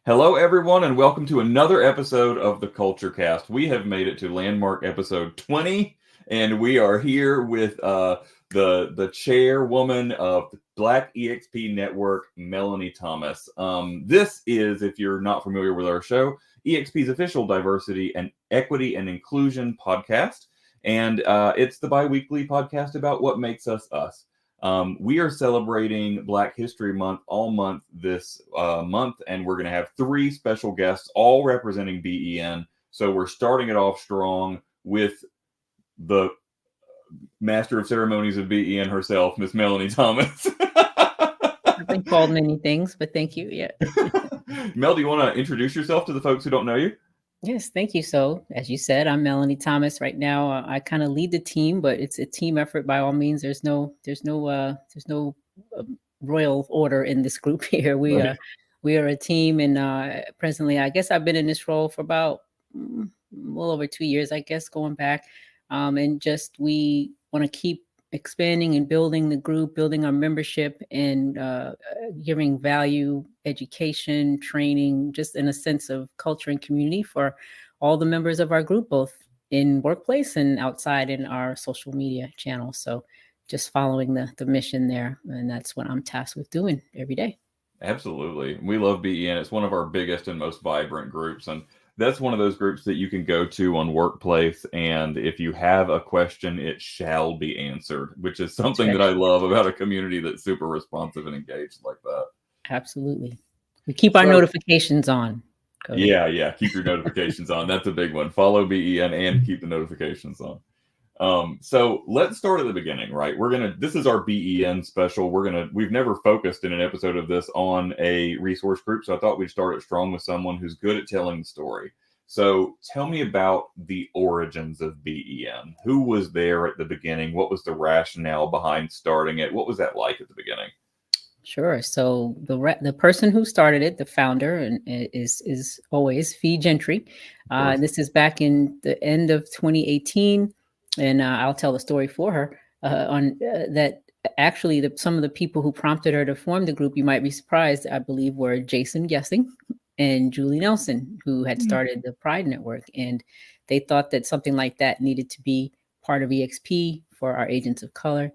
Hello, everyone, and welcome to another episode of the CultureCast. We have made it to landmark episode 20, and we are here with the chairwoman of Black Exp Network, Melanie Thomas. This is, if you're not familiar with our show, EXP's official diversity and equity and inclusion podcast, and it's the bi-weekly podcast about what makes us us. We are celebrating Black History Month all month this month, and we're going to have three special guests, all representing B.E.N. So we're starting it off strong with the master of ceremonies of B.E.N. herself, Miss Melanie Thomas. I've been called many things, but thank you. Yeah. Mel, do you want to introduce yourself to the folks who don't know you? Yes, thank you. So, as you said, I'm Melanie Thomas. Right now, I kind of lead the team, but it's a team effort by all means. There's no royal order in this group here. We are a team, and presently, I guess I've been in this role for about well over 2 years, I guess, going back, and just we want to keep expanding and building the group, building our membership, and giving value, education, training, just in a sense of culture and community for all the members of our group, both in workplace and outside in our social media channels. So just following the mission there. And that's what I'm tasked with doing every day. Absolutely. We love B.E.N. It's one of our biggest and most vibrant groups. And that's one of those groups that you can go to on Workplace. And if you have a question, it shall be answered, which is something that I love about a community that's super responsive and engaged like that. Absolutely. We keep our notifications on. Yeah. Keep your notifications on. That's a big one. Follow B.E.N. and keep the notifications on. So let's start at the beginning, right? This is our B.E.N. special. We've never focused in an episode of this on a resource group. So I thought we'd start it strong with someone who's good at telling the story. So tell me about the origins of B.E.N. Who was there at the beginning? What was the rationale behind starting it? What was that like at the beginning? Sure. So the person who started it, the founder, and is always Fee Gentry. This is back in the end of 2018. And I'll tell the story for her on that. Actually, some of the people who prompted her to form the group, you might be surprised, I believe, were Jason Gessing and Julie Nelson, who had started the Pride Network. And they thought that something like that needed to be part of EXP for our agents of color.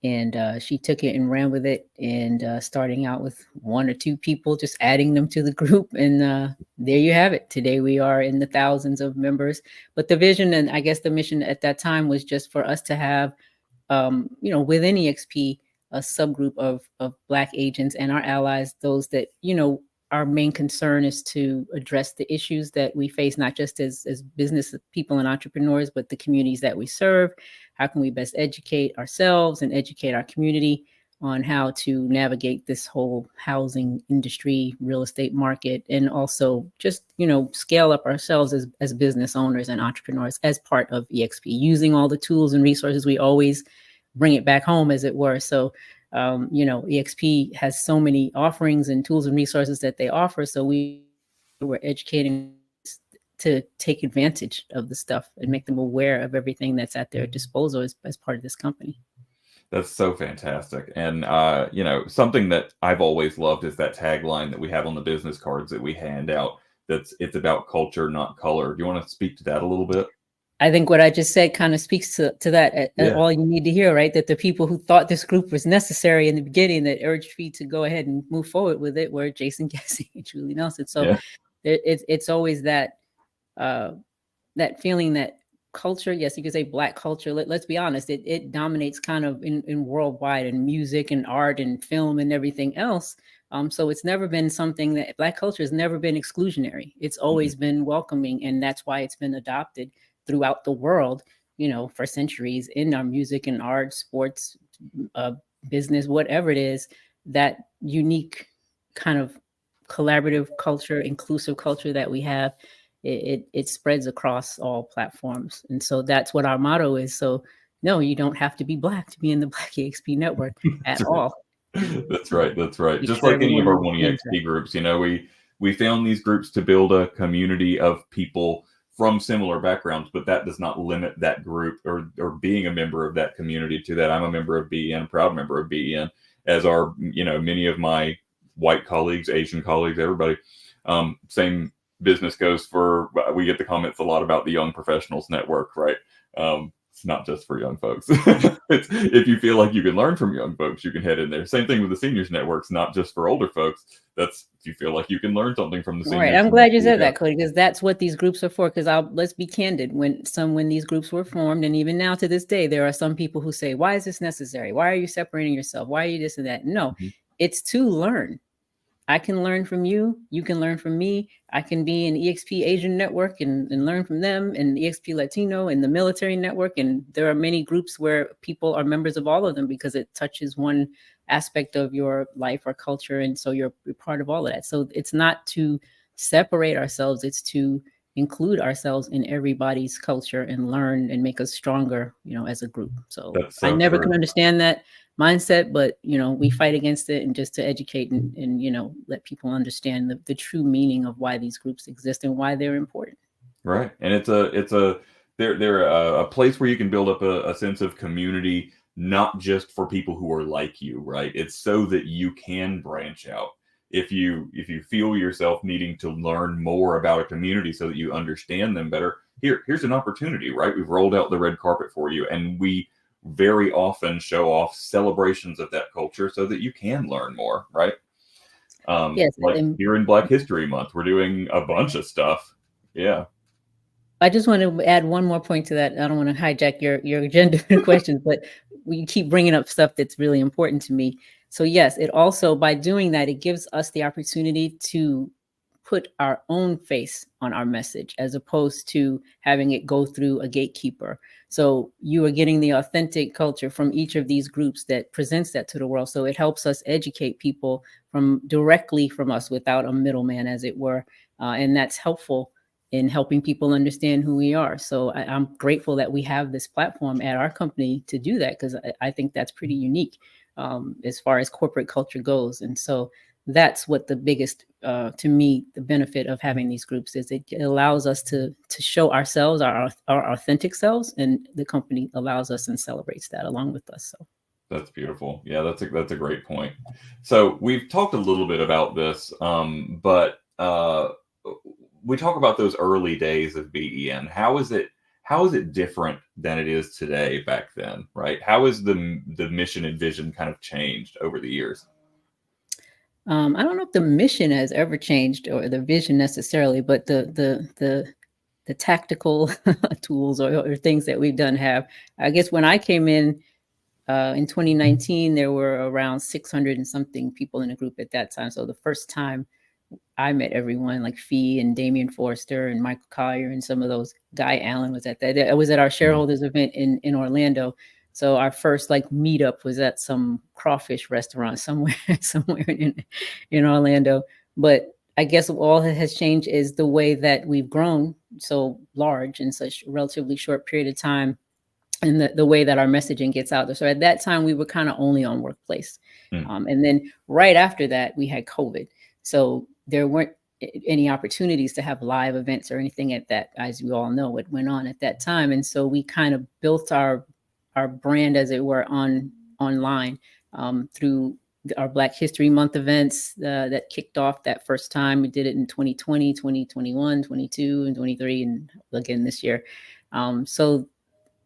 And she took it and ran with it, and starting out with one or two people, just adding them to the group. And there you have it. Today, we are in the thousands of members. But the vision and I guess the mission at that time was just for us to have, within EXP, a subgroup of Black agents and our allies, those that, our main concern is to address the issues that we face, not just as business people and entrepreneurs, but the communities that we serve. How can we best educate ourselves and educate our community on how to navigate this whole housing industry, real estate market, and also just, scale up ourselves as business owners and entrepreneurs as part of EXP, using all the tools and resources. We always bring it back home, as it were. So EXP has so many offerings and tools and resources that they offer. So we're educating to take advantage of the stuff and make them aware of everything that's at their disposal as part of this company. That's so fantastic. And, something that I've always loved is that tagline that we have on the business cards that we hand out. It's about culture, not color. Do you want to speak to that a little bit? I think what I just said kind of speaks to that. All you need to hear, right? That the people who thought this group was necessary in the beginning, that urged me to go ahead and move forward with it, were Jason Gessing and Julie Nelson. So it's always that feeling that culture, yes, you could say Black culture. Let's be honest, it dominates kind of in worldwide, in music and art and film and everything else. So it's never been something that Black culture has never been exclusionary. It's always been welcoming, and that's why it's been adopted throughout the world, for centuries, in our music and art, sports, business, whatever it is. That unique kind of collaborative culture, inclusive culture that we have, it spreads across all platforms. And so that's what our motto is. So no, you don't have to be Black to be in the Black EXP network at all. That's right. Just like any of our one EXP groups, we found these groups to build a community of people from similar backgrounds, but that does not limit that group or being a member of that community to that. I'm a member of B.E.N., a proud member of B.E.N., as are, many of my white colleagues, Asian colleagues, everybody. Same business goes for, we get the comments a lot about the Young Professionals Network, right? It's not just for young folks. If you feel like you can learn from young folks, you can head in there. Same thing with the Seniors Network's not just for older folks. That's if you feel like you can learn something from the All seniors. right, I'm glad you said that, Cody, because that's what these groups are for. Because let's be candid, when these groups were formed, and even now to this day, there are some people who say, "Why is this necessary? Why are you separating yourself? Why are you this and that?" No, it's to learn. I can learn from you. You can learn from me. I can be in EXP Asian network and learn from them, and EXP Latino and the military network. And there are many groups where people are members of all of them because it touches one aspect of your life or culture. And so you're part of all of that. So it's not to separate ourselves. It's to include ourselves in everybody's culture and learn and make us stronger, as a group. So I never can understand that mindset, but we fight against it, and just to educate and let people understand the true meaning of why these groups exist and why they're important. Right. And they're a place where you can build up a sense of community, not just for people who are like you, right? It's so that you can branch out. If you feel yourself needing to learn more about a community so that you understand them better, here's an opportunity, right? We've rolled out the red carpet for you, and we very often show off celebrations of that culture so that you can learn more, right? Yes, like here in Black History Month, we're doing a bunch of stuff. Yeah. I just want to add one more point to that. I don't want to hijack your agenda questions, but we keep bringing up stuff that's really important to me. So yes, it also, by doing that, it gives us the opportunity to put our own face on our message, as opposed to having it go through a gatekeeper. So you are getting the authentic culture from each of these groups that presents that to the world. So it helps us educate people directly from us without a middleman, as it were. And that's helpful in helping people understand who we are. So I'm grateful that we have this platform at our company to do that, because I think that's pretty unique as far as corporate culture goes. And so that's what the biggest, to me, the benefit of having these groups is. It allows us to show ourselves, our authentic selves, and the company allows us and celebrates that along with us. So that's beautiful. Yeah, that's a great point. So we've talked a little bit about this, but we talk about those early days of B.E.N. How is it different than it is today back then, right? How is the mission and vision kind of changed over the years? I don't know if the mission has ever changed or the vision necessarily, but the tactical tools or things that we've done have. I guess when I came in 2019, there were around 600 and something people in the group at that time. So the first time I met everyone, like Fee and Damian Forrester and Michael Collier and some of those. Guy Allen was at that. I was at our shareholders event in Orlando. So our first meetup was at some crawfish restaurant somewhere in Orlando. But I guess all that has changed is the way that we've grown so large in such a relatively short period of time, and the way that our messaging gets out there. So at that time, we were kind of only on Workplace. And then right after that, we had COVID. So there weren't any opportunities to have live events or anything at that, as you all know, what went on at that time. And so we kind of built our brand, as it were, online through our Black History Month events that kicked off that first time. We did it in 2020, 2021, 22, and 23, and again this year. So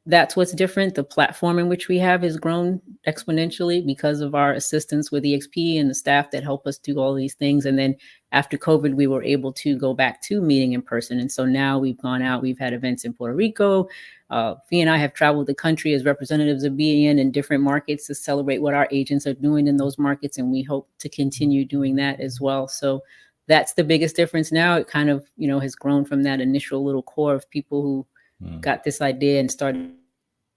that's what's different. The platform in which we have has grown exponentially because of our assistance with EXP and the staff that help us do all these things. And then after COVID, we were able to go back to meeting in person. And so now we've gone out, we've had events in Puerto Rico. Fee and I have traveled the country as representatives of B.E.N. in different markets to celebrate what our agents are doing in those markets. And we hope to continue doing that as well. So that's the biggest difference now. It kind of, has grown from that initial little core of people who got this idea and started.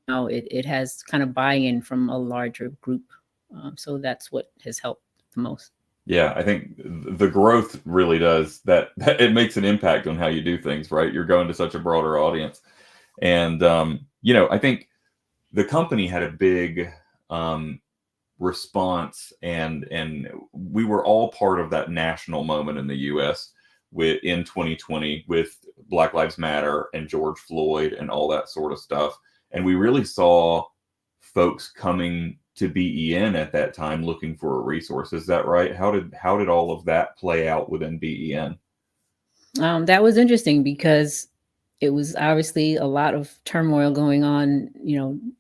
Now it has kind of buy-in from a larger group. So that's what has helped the most. Yeah, I think the growth really does that it makes an impact on how you do things, right? You're going to such a broader audience. And, I think the company had a big response, and we were all part of that national moment in the U.S. in 2020 with Black Lives Matter and George Floyd and all that sort of stuff. And we really saw folks coming to B.E.N. at that time looking for a resource. Is that right? How did all of that play out within B.E.N.? That was interesting because it was obviously a lot of turmoil going on,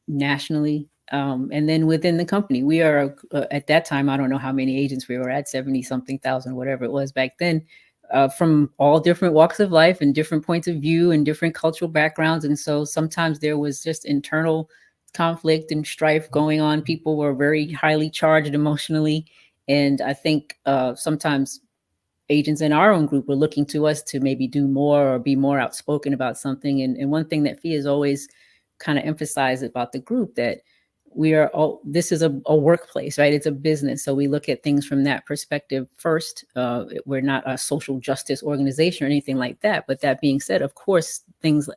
nationally. And then within the company, we are at that time, I don't know how many agents we were at, 70 something thousand, whatever it was back then, from all different walks of life and different points of view and different cultural backgrounds. And so sometimes there was just internal conflict and strife going on. People were very highly charged emotionally. And I think sometimes agents in our own group were looking to us to maybe do more or be more outspoken about something. And one thing that Fee has always kind of emphasized about the group, that we are all, this is a workplace, right? It's a business. So we look at things from that perspective first. We're not a social justice organization or anything like that. But that being said, of course,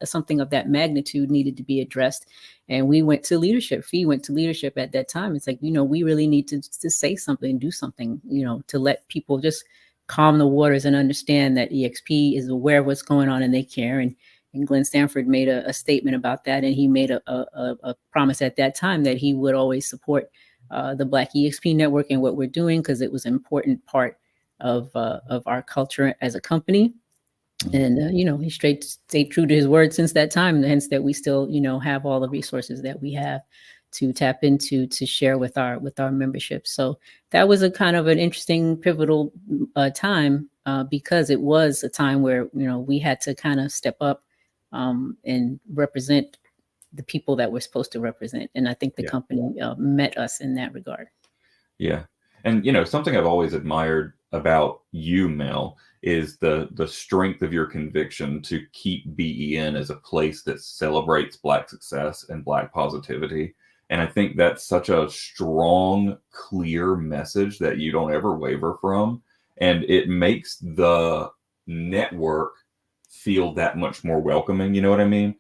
something of that magnitude needed to be addressed. And we went to leadership. Fee went to leadership at that time. It's like, we really need to say something, do something, to let people just calm the waters and understand that EXP is aware of what's going on and they care. And Glenn Stanford made a statement about that. And he made a promise at that time that he would always support the Black EXP Network and what we're doing, because it was an important part of our culture as a company. And, he stayed true to his word since that time, hence that we still, have all the resources that we have to tap into, to share with our membership. So that was a kind of an interesting, pivotal time because it was a time where, we had to kind of step up and represent the people that we're supposed to represent. And I think the company met us in that regard. Yeah. And, something I've always admired about you, Mel, is the strength of your conviction to keep B.E.N as a place that celebrates Black success and Black positivity. And I think that's such a strong, clear message that you don't ever waver from. And it makes the network feel that much more welcoming. You know what I mean?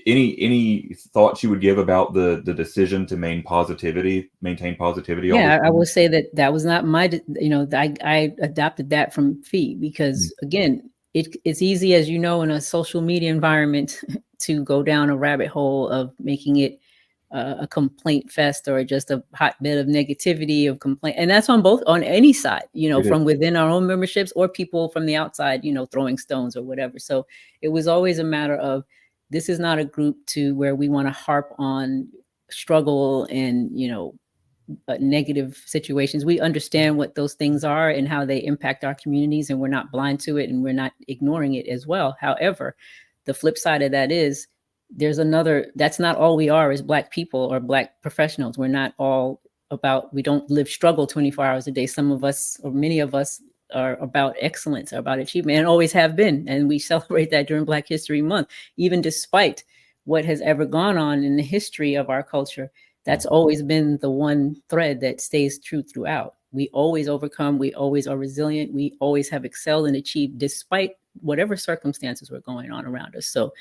Any thoughts you would give about the decision to maintain positivity? Yeah, I will say that was not my, I adopted that from Fee because again, it's easy, as you know, in a social media environment to go down a rabbit hole of making it a complaint fest or just a hotbed of negativity, of complaint. And that's on any side, from within our own memberships or people from the outside, throwing stones or whatever. So it was always a matter of, this is not a group to where we want to harp on struggle and, negative situations. We understand what those things are and how they impact our communities, and we're not blind to it and we're not ignoring it as well. However, the flip side of that is that's not all we are as Black people or Black professionals. We're not all we don't live struggle 24 hours a day. Some of us, or many of us, are about excellence, are about achievement, and always have been. And we celebrate that during Black History Month, even despite what has ever gone on in the history of our culture. That's always been the one thread that stays true throughout. We always overcome. We always are resilient. We always have excelled and achieved despite whatever circumstances were going on around us. So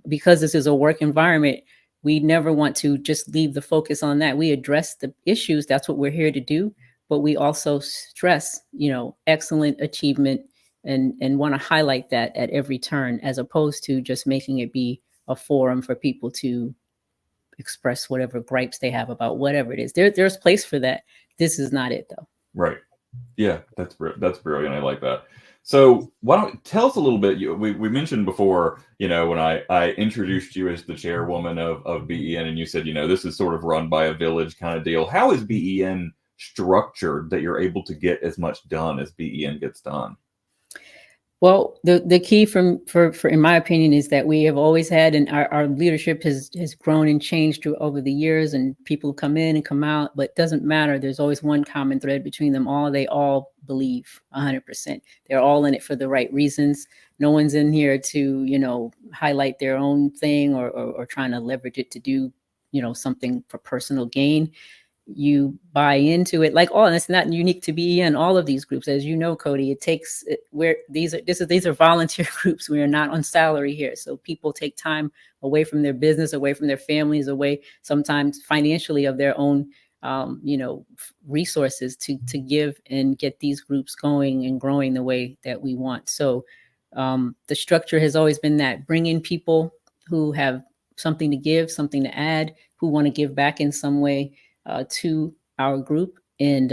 because this is a work environment, we never want to just leave the focus on that. We address the issues. That's what we're here to do. But we also stress, excellent achievement and want to highlight that at every turn, as opposed to just making it be a forum for people to express whatever gripes they have about whatever it is. There's place for that. This is not it, though. Right. Yeah, that's brilliant. I like that. So why don't tell us a little bit? We mentioned before, when I introduced you as the chairwoman of B.E.N, and you said, this is sort of run by a village kind of deal. How is B.E.N structured that you're able to get as much done as B.E.N gets done? Well, the key for in my opinion is that we have always had, and our leadership has grown and changed over the years, and people come in and come out, but it doesn't matter. There's always one common thread between them all. They all believe 100%. They're all in it for the right reasons. No one's in here to, highlight their own thing or trying to leverage it to do, something for personal gain. You buy into it, and it's not unique to B.E.N. All of these groups, as you know, Cody, these are volunteer groups. We are not on salary here, so people take time away from their business, away from their families, away sometimes financially of their own, resources to give and get these groups going and growing the way that we want. So the structure has always been that: bring in people who have something to give, something to add, who want to give back in some way to our group, And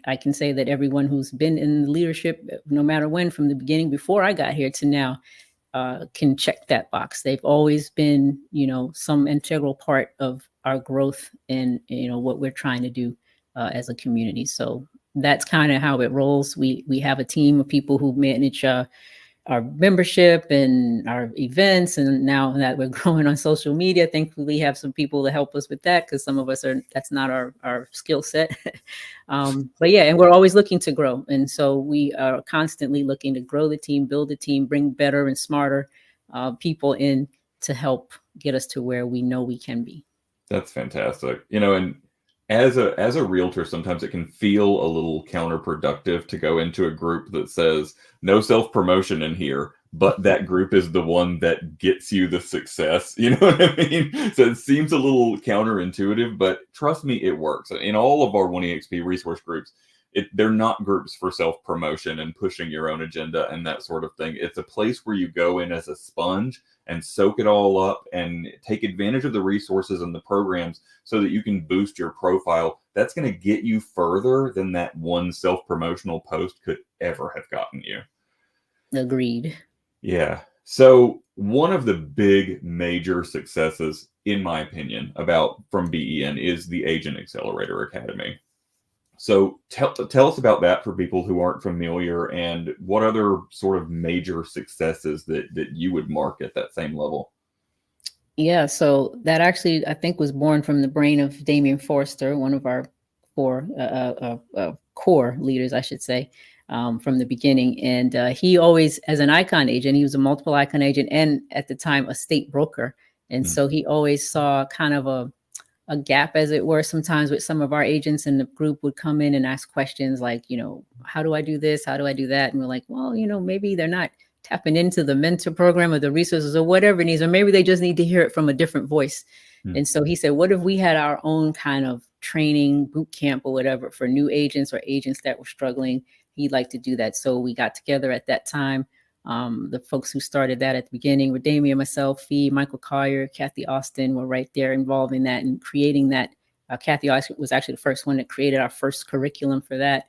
I can say that everyone who's been in leadership, no matter when, from the beginning, before I got here to now, can check that box. They've always been, some integral part of our growth and, what we're trying to do as a community. So that's kind of how it rolls. We have a team of people who manage our membership and our events. And now that we're growing on social media, thankfully we have some people to help us with that, because some of us that's not our skill set. But yeah, and we're always looking to grow. And so we are constantly looking to grow the team, build the team, bring better and smarter people in to help get us to where we know we can be. That's fantastic. And as a realtor, sometimes it can feel a little counterproductive to go into a group that says no self-promotion in here, but that group is the one that gets you the success. You know what I mean? So it seems a little counterintuitive, but trust me, it works. In all of our 1EXP resource groups, they're not groups for self-promotion and pushing your own agenda and that sort of thing. It's a place where you go in as a sponge and soak it all up and take advantage of the resources and the programs so that you can boost your profile. That's going to get you further than that one self-promotional post could ever have gotten you. Agreed. Yeah. So one of the big major successes, in my opinion, from B.E.N is the Agent Accelerator Academy. So tell us about that for people who aren't familiar, and what other sort of major successes that you would mark at that same level. Yeah, so that actually, I think, was born from the brain of Damian Forrester, one of our four core leaders, I should say, from the beginning. And he always, as an icon agent, he was a multiple icon agent and at the time a state broker. And so he always saw kind of a gap, as it were, sometimes with some of our agents in the group would come in and ask questions like, how do I do this? How do I do that? And we're like, well, maybe they're not tapping into the mentor program or the resources or whatever it needs, or maybe they just need to hear it from a different voice. And so he said, what if we had our own kind of training boot camp or whatever for new agents or agents that were struggling? He'd like to do that. So we got together at that time. The folks who started that at the beginning were Damien, myself, Fee, Michael Collier, Kathy Austin were right there involved in that and creating that. Kathy Austin was actually the first one that created our first curriculum for that.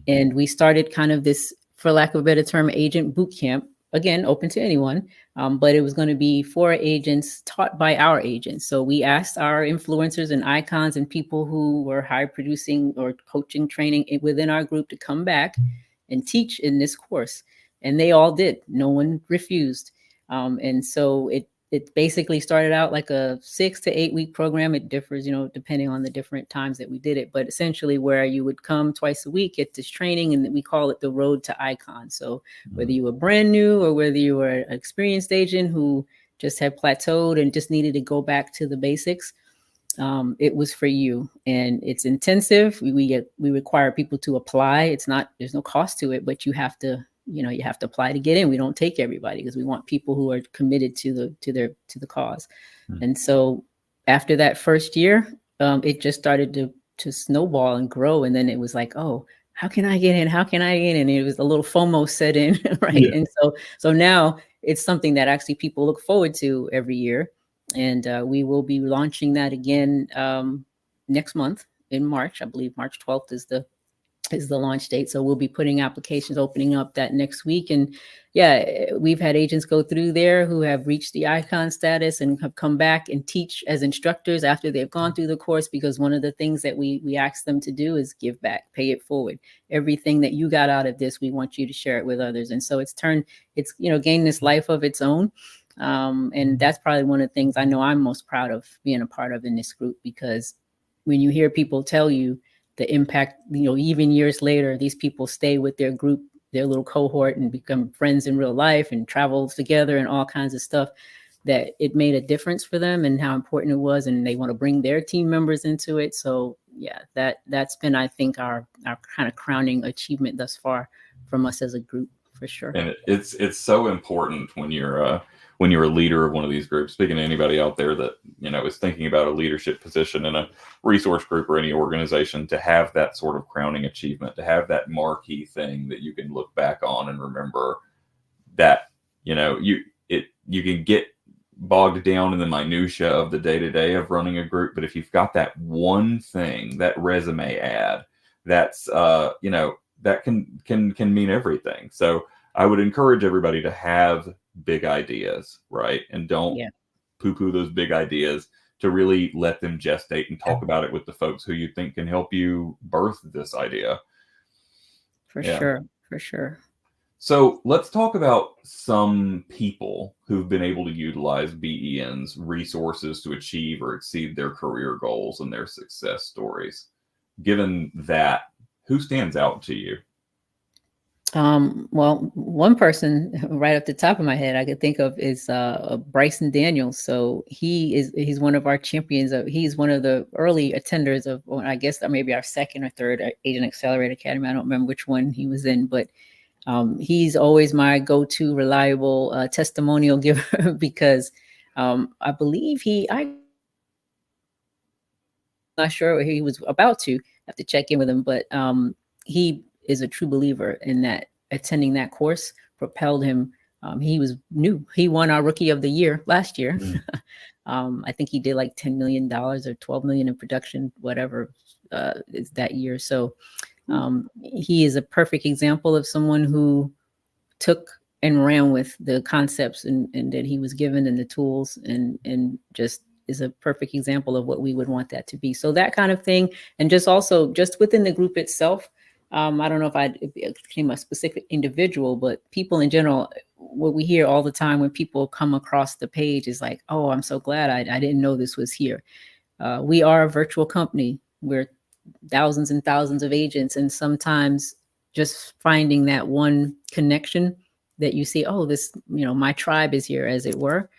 And we started kind of this, for lack of a better term, agent boot camp, again, open to anyone, but it was going to be for agents taught by our agents. So we asked our influencers and icons and people who were high producing or coaching training within our group to come back and teach in this course. And they all did. No one refused. And so it basically started out like a 6 to 8 week program. It differs, depending on the different times that we did it. But essentially where you would come twice a week, get this training, and we call it the road to icon. So whether you were brand new or whether you were an experienced agent who just had plateaued and just needed to go back to the basics, it was for you. And it's intensive. We require people to apply. There's no cost to it, but you have to apply to get in. We don't take everybody because we want people who are committed to the cause. And so after that first year, it just started to snowball and grow. And then it was like, oh, how can I get in? How can I get in? And it was a little FOMO set in, right? Yeah. And so now it's something that actually people look forward to every year. And we will be launching that again next month in March. I believe March 12th is the launch date. So we'll be putting applications, opening up that next week. And yeah, we've had agents go through there who have reached the icon status and have come back and teach as instructors after they've gone through the course, because one of the things that we ask them to do is give back, pay it forward. Everything that you got out of this, we want you to share it with others. And so it's gained this life of its own. And that's probably one of the things I know I'm most proud of being a part of in this group, because when you hear people tell you the impact, even years later, these people stay with their group, their little cohort, and become friends in real life and travel together and all kinds of stuff, that it made a difference for them and how important it was. And they want to bring their team members into it. So yeah, that's been, I think, our kind of crowning achievement thus far from us as a group, for sure. And it's so important when you're a leader of one of these groups. Speaking to anybody out there that is thinking about a leadership position in a resource group or any organization, to have that sort of crowning achievement, to have that marquee thing that you can look back on and remember that you can get bogged down in the minutia of the day-to-day of running a group, but if you've got that one thing, that resume ad that's that can mean everything. So I would encourage everybody to have big ideas, right? And don't poo-poo those big ideas, to really let them gestate and talk about it with the folks who you think can help you birth this idea. For sure. So let's talk about some people who've been able to utilize B.E.N's resources to achieve or exceed their career goals and their success stories. Given that, who stands out to you? Well, one person right off the top of my head I could think of is Bryson Daniels. So he's one of our champions. He's one of the early attenders of, well, I guess maybe our second or third Agent Accelerator Academy. I don't remember which one he was in, but he's always my go-to reliable testimonial giver because I believe I'm not sure what he was about to have to check in with him, but he is a true believer in that attending that course propelled him. He was new. He won our Rookie of the Year last year. I think he did like $10 million or $12 million in production, whatever is that year. So he is a perfect example of someone who took and ran with the concepts and that he was given and the tools and just is a perfect example of what we would want that to be. So that kind of thing. And just also just within the group itself, I don't know if I became a specific individual, but people in general, what we hear all the time when people come across the page is like, oh, I'm so glad I didn't know this was here. We are a virtual company. We're thousands and thousands of agents. And sometimes just finding that one connection that you see, oh, this, my tribe is here, as it were,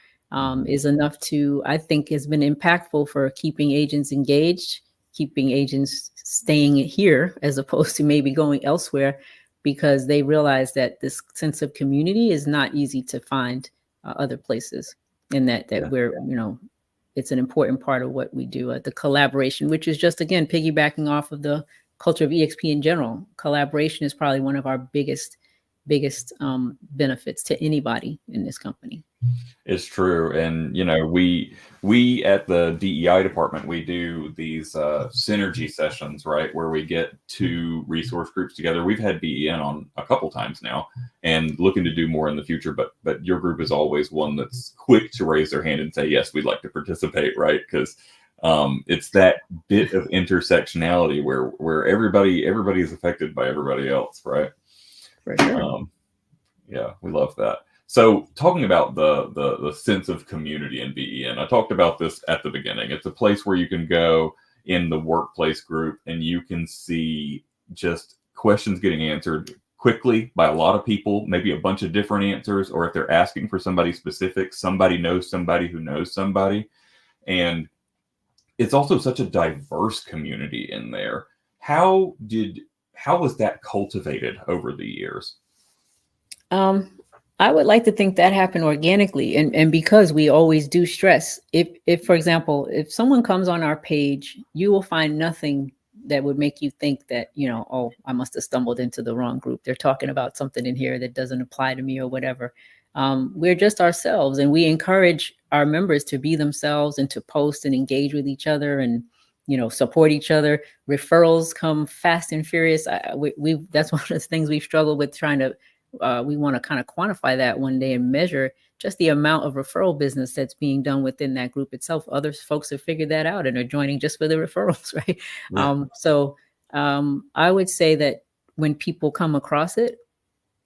is enough to, I think, has been impactful for keeping agents engaged, keeping agents staying here as opposed to maybe going elsewhere, because they realize that this sense of community is not easy to find other places, and that we're, it's an important part of what we do. The collaboration, which is just, again, piggybacking off of the culture of EXP in general. Collaboration is probably one of our biggest benefits to anybody in this company. It's true. And, we at the DEI department, we do these synergy sessions, right, where we get two resource groups together. We've had B.E.N on a couple times now and looking to do more in the future. But your group is always one that's quick to raise their hand and say, yes, we'd like to participate, right? Because it's that bit of intersectionality where everybody is affected by everybody else, right? For sure. Yeah, we love that. So talking about the sense of community in B.E.N, I talked about this at the beginning. It's a place where you can go in the workplace group and you can see just questions getting answered quickly by a lot of people, maybe a bunch of different answers, or if they're asking for somebody specific, somebody knows somebody who knows somebody. And it's also such a diverse community in there. How was that cultivated over the years? I would like to think that happened organically, and because we always do stress, if for example, if someone comes on our page, you will find nothing that would make you think that, oh, I must have stumbled into the wrong group. They're talking about something in here that doesn't apply to me or whatever. We're just ourselves, and we encourage our members to be themselves and to post and engage with each other and, support each other. Referrals come fast and furious. We that's one of the things we've struggled with trying to. We want to kind of quantify that one day and measure just the amount of referral business that's being done within that group itself. Other folks have figured that out and are joining just for the referrals, right? Yeah. So I would say that when people come across it,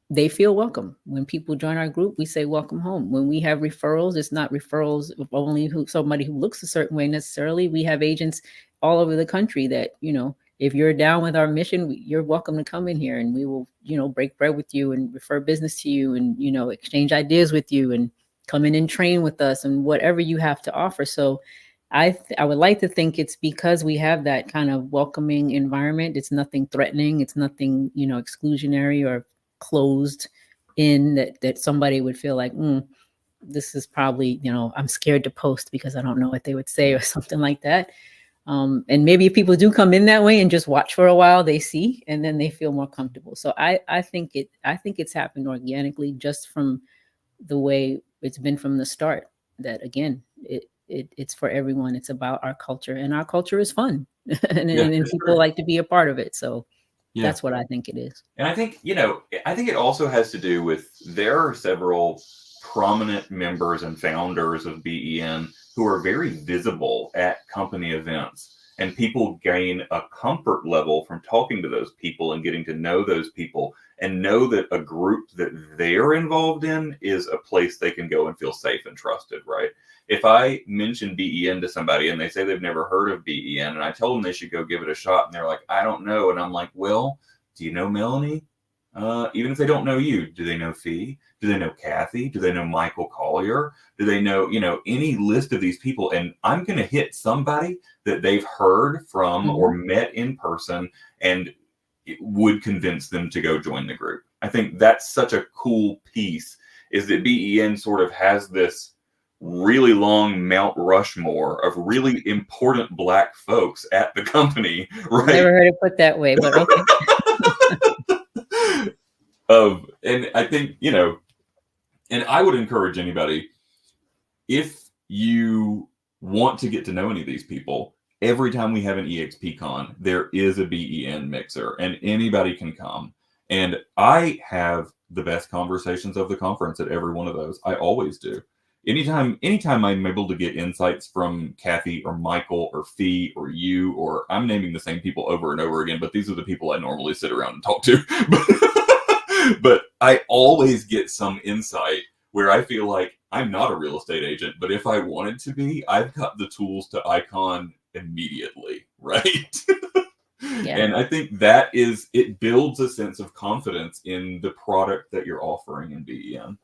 they feel welcome. When people join our group, we say, welcome home. When we have referrals, it's not referrals of only somebody who looks a certain way necessarily. We have agents all over the country that, if you're down with our mission, you're welcome to come in here and we will, break bread with you and refer business to you and, exchange ideas with you and come in and train with us and whatever you have to offer. So I would like to think it's because we have that kind of welcoming environment. It's nothing threatening. It's nothing, exclusionary or closed in that somebody would feel like, this is probably, I'm scared to post because I don't know what they would say or something like that. And maybe if people do come in that way and just watch for a while, they see, and then they feel more comfortable. So I think it's happened organically just from the way it's been from the start, that again, it's for everyone. It's about our culture, and our culture is fun. and people like to be a part of it. So that's what I think it is. And I think, I think it also has to do with, there are several prominent members and founders of B.E.N. who are very visible at company events. And people gain a comfort level from talking to those people and getting to know those people and know that a group that they're involved in is a place they can go and feel safe and trusted, right? If I mention B.E.N. to somebody and they say they've never heard of B.E.N. and I tell them they should go give it a shot and they're like, I don't know. And I'm like, well, do you know Melanie? Even if they don't know you, do they know Fee? Do they know Kathy? Do they know Michael Collier? Do they know, any list of these people? And I'm going to hit somebody that they've heard from or met in person, and it would convince them to go join the group. I think that's such a cool piece, is that B.E.N. sort of has this really long Mount Rushmore of really important Black folks at the company, right? Never heard it put that way, but okay. And I think, and I would encourage anybody, if you want to get to know any of these people, every time we have an EXPCon, there is a B.E.N. mixer and anybody can come. And I have the best conversations of the conference at every one of those. I always do. Anytime I'm able to get insights from Kathy or Michael or Fee or you, or I'm naming the same people over and over again, but these are the people I normally sit around and talk to. But I always get some insight where I feel like I'm not a real estate agent, but if I wanted to be, I've got the tools to icon immediately, right? And I think it builds a sense of confidence in the product that you're offering in B.E.N.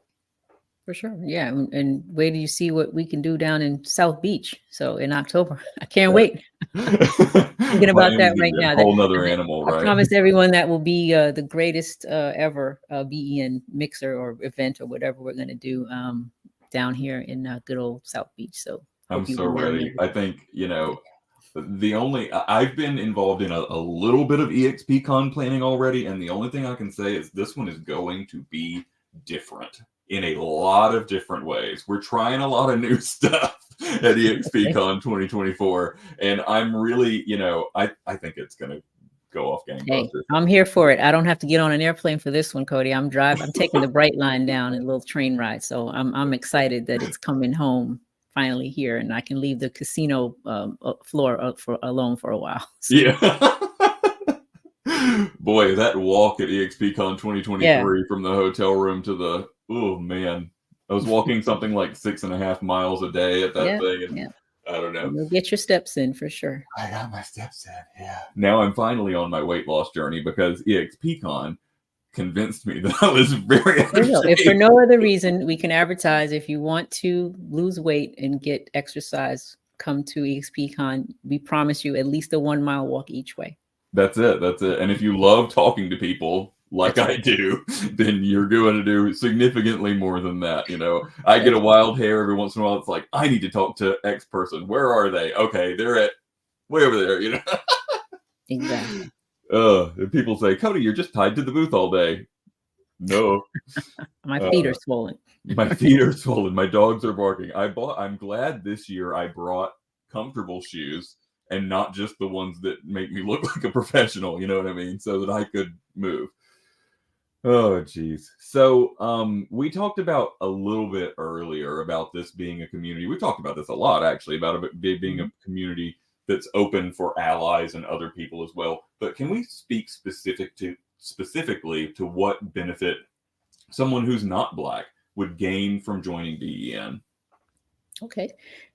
For sure. Yeah. And wait till you see what we can do down in South Beach. So in October, I can't wait. Thinking about that right now. A whole nother animal, right? I promise everyone that will be the greatest ever B.E.N. mixer or event or whatever we're going to do down here in good old South Beach. So I'm so ready. I think, I've been involved in a little bit of EXPCon planning already. And the only thing I can say is this one is going to be different in a lot of different ways. We're trying a lot of new stuff at EXPCon 2024. And I'm really, I think it's going to go off gangbusters. Hey, I'm here for it. I don't have to get on an airplane for this one, Cody. I'm taking the Bright Line down, a little train ride. So I'm excited that it's coming home finally here, and I can leave the casino floor alone for a while. So. Yeah. Boy, that walk at EXPCon 2023 from the hotel room to the, oh man, I was walking something like 6.5 miles a day at that thing. And I don't know. You'll get your steps in for sure. I got my steps in. Yeah. Now I'm finally on my weight loss journey because EXPCon convinced me that I was very out of shape. If for no other reason, we can advertise. If you want to lose weight and get exercise, come to EXPCon. We promise you at least a 1 mile walk each way. That's it. And if you love talking to people like I do, then you're going to do significantly more than that. I get a wild hair every once in a while. It's like, I need to talk to X person. Where are they? Okay, they're at way over there, Exactly. And people say, Cody, you're just tied to the booth all day. No. My feet are swollen. My feet are swollen. My dogs are barking. I'm glad this year I brought comfortable shoes and not just the ones that make me look like a professional, you know what I mean? So that I could move. Oh, geez. So we talked about a little bit earlier about this being a community. We talked about this a lot, actually, about it being a community that's open for allies and other people as well. But can we speak specifically to what benefit someone who's not Black would gain from joining B.E.N? Okay.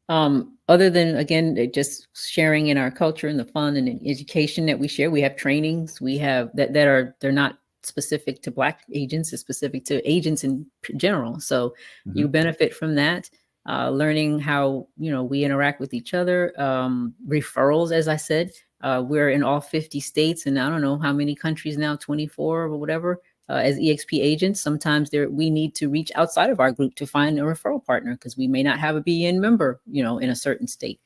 Other than, again, just sharing in our culture and the fun and the education that we share, we have trainings we have they're not specific to Black agents, it's specific to agents in general. So you benefit from that, learning how, we interact with each other, referrals, as I said, we're in all 50 states and I don't know how many countries now, 24 or whatever. As EXP agents, sometimes we need to reach outside of our group to find a referral partner because we may not have a B.E.N. member, in a certain state.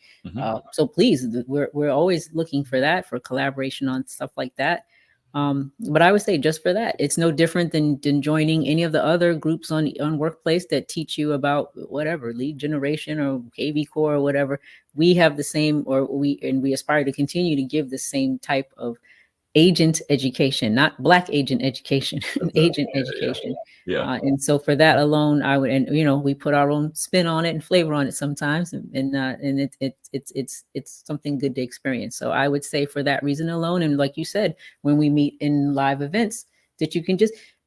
So please, we're always looking for that, for collaboration on stuff like that. But I would say just for that, it's no different than joining any of the other groups on Workplace that teach you about whatever lead generation or KV Core or whatever. We have the same, we aspire to continue to give the same type of agent education, not Black agent education, agent education. Yeah. And so for that alone, I would, and we put our own spin on it and flavor on it sometimes, and it's something good to experience. So I would say for that reason alone, and like you said, when we meet in live events, that you can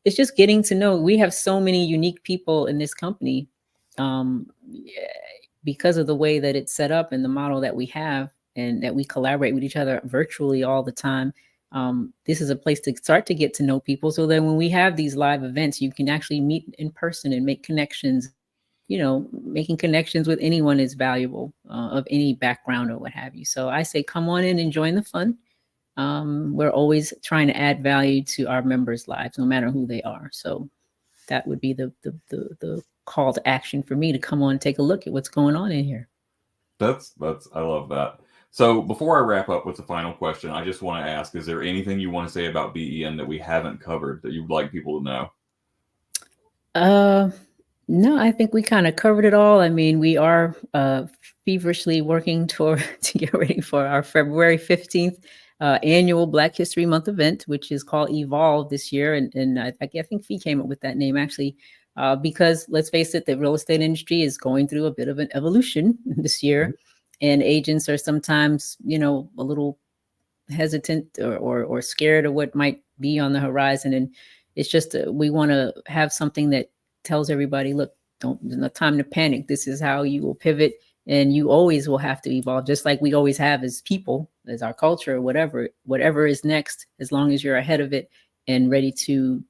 it's just getting to know. We have so many unique people in this company, yeah, because of the way that it's set up and the model that we have, and that we collaborate with each other virtually all the time. This is a place to start to get to know people, so that when we have these live events, you can actually meet in person and make connections. Making connections with anyone is valuable, of any background or what have you. So I say, come on in and join the fun. We're always trying to add value to our members' lives, no matter who they are. So that would be the call to action for me, to come on and take a look at what's going on in here. That's I love that. So before I wrap up with the final question, I just want to ask, is there anything you want to say about B.E.N that we haven't covered that you'd like people to know? No, I think we kind of covered it all. I mean, we are feverishly working to get ready for our February 15th annual Black History Month event, which is called Evolve this year. And I think Fee came up with that name, actually, because let's face it, the real estate industry is going through a bit of an evolution this year. And agents are sometimes, a little hesitant or scared of what might be on the horizon. And it's just, we want to have something that tells everybody, look, there's no time to panic. This is how you will pivot, and you always will have to evolve, just like we always have as people, as our culture, whatever is next, as long as you're ahead of it and ready to,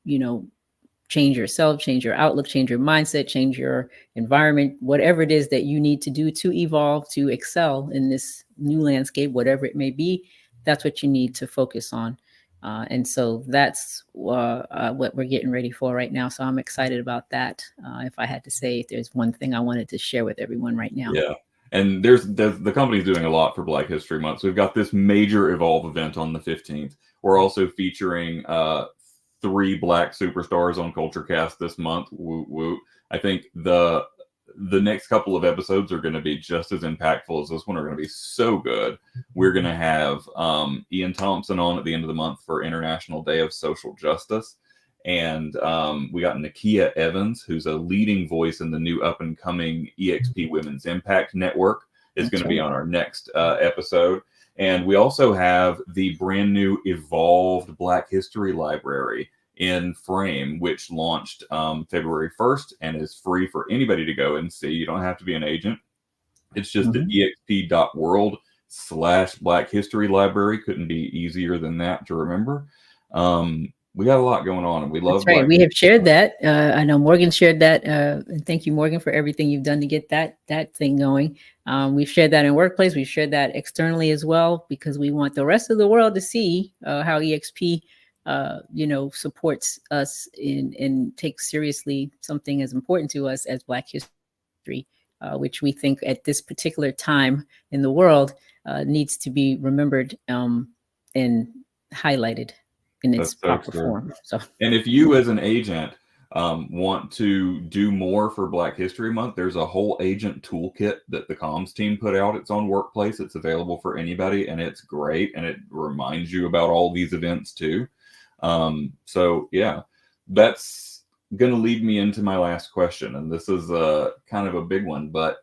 change yourself, change your outlook, change your mindset, change your environment, whatever it is that you need to do to evolve, to excel in this new landscape, whatever it may be. That's what you need to focus on. And so that's what we're getting ready for right now. So I'm excited about that. If I had to say, if there's one thing I wanted to share with everyone right now. Yeah. And there's the company's doing a lot for Black History Month. So we've got this major Evolve event on the 15th. We're also featuring 3 Black superstars on CultureCast this month. Woo woo. I think the next couple of episodes are going to be just as impactful as this one. Are going to be so good. We're going to have Ian Thompson on at the end of the month for International Day of Social Justice. And we got Nakia Evans, who's a leading voice in the new up-and-coming EXP Women's Impact Network, is going to be on our next episode. And we also have the brand new Evolved Black History Library in Frame, which launched February 1st and is free for anybody to go and see. You don't have to be an agent. It's just at exp.world/Black History Library. Couldn't be easier than that to remember. We got a lot going on, and we love. That's right. We have shared that. I know Morgan shared that. And thank you, Morgan, for everything you've done to get that thing going. We've shared that in Workplace. We've shared that externally as well, because we want the rest of the world to see how EXP, supports us and takes seriously something as important to us as Black history, which we think at this particular time in the world needs to be remembered and highlighted in its proper form. So, and if you as an agent want to do more for Black History Month, there's a whole agent toolkit that the comms team put out. It's on Workplace. It's available for anybody, and it's great. And it reminds you about all these events too. So yeah, that's going to lead me into my last question. And this is kind of a big one, but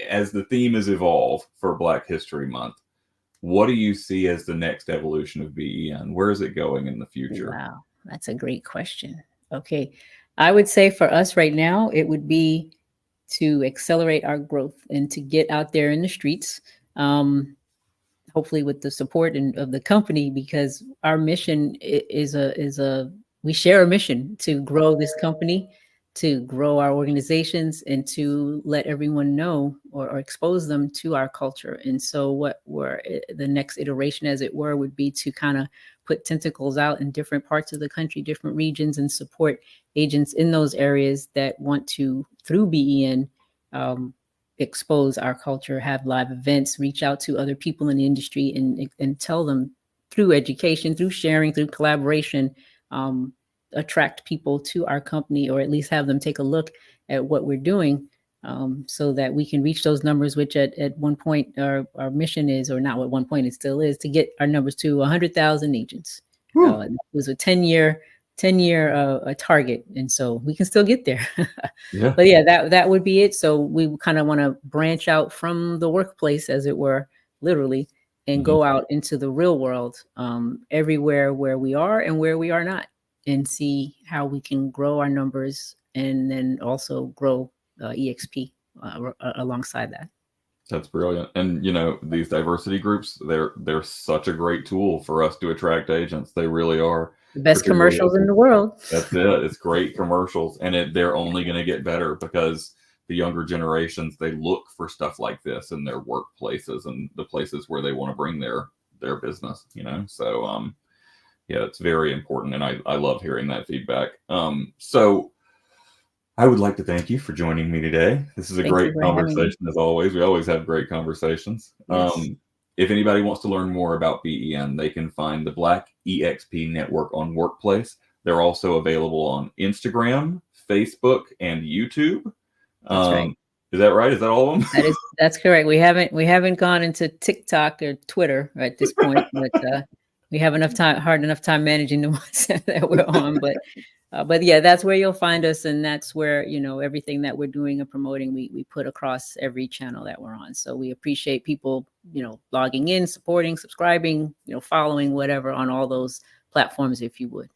as the theme is Evolve for Black History Month, what do you see as the next evolution of B.E.N? Where is it going in the future? Wow, that's a great question. Okay, I would say for us right now, it would be to accelerate our growth and to get out there in the streets, hopefully with the support of the company, because our mission we share a mission to grow this company, to grow our organizations, and to let everyone know or expose them to our culture. And so what the next iteration, as it were, would be to kind of put tentacles out in different parts of the country, different regions, and support agents in those areas that want to, through B.E.N, expose our culture, have live events, reach out to other people in the industry, and tell them through education, through sharing, through collaboration, attract people to our company, or at least have them take a look at what we're doing, so that we can reach those numbers, which at one point our mission is, or not at one point, it still is, to get our numbers to 100,000 agents. It was a 10-year target, and so we can still get there. Yeah. But yeah, that would be it. So we kind of want to branch out from the workplace, as it were, literally, and go out into the real world, everywhere where we are and where we are not, and see how we can grow our numbers, and then also grow EXP alongside that. That's brilliant. And you know, these diversity groups, they're such a great tool for us to attract agents. They really are. The best commercials in the world. That's it. It's great commercials, and they're only going to get better because the younger generations, they look for stuff like this in their workplaces and the places where they want to bring their business, you know? So, yeah, it's very important. And I love hearing that feedback. So I would like to thank you for joining me today. This is a great conversation, as always. We always have great conversations. Yes. If anybody wants to learn more about B.E.N, they can find the Black Exp Network on Workplace. They're also available on Instagram, Facebook, and YouTube. That's right. Is that right? Is that all of them? That's correct. We haven't gone into TikTok or Twitter at this point, but we have hard enough time managing the ones that we're on. But yeah, that's where you'll find us, and that's where, you know, everything that we're doing and promoting, we put across every channel that we're on. So we appreciate people, you know, logging in, supporting, subscribing, you know, following, whatever, on all those platforms, if you would.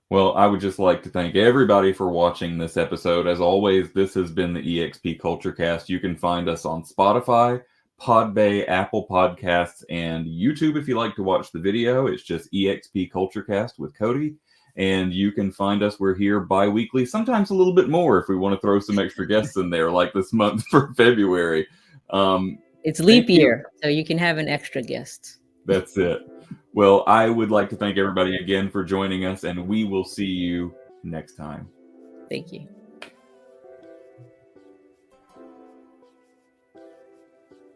Well, I would just like to thank everybody for watching this episode. As always, this has been the EXP CultureCast. You can find us on Spotify, Podbay, Apple Podcasts, and YouTube. If you like to watch the video, it's just EXP CultureCast with Cody. And you can find us. We're here bi-weekly, sometimes a little bit more if we want to throw some extra guests in there, like this month for February. It's leap year, so you can have an extra guest. That's it. Well, I would like to thank everybody again for joining us, and we will see you next time. Thank you.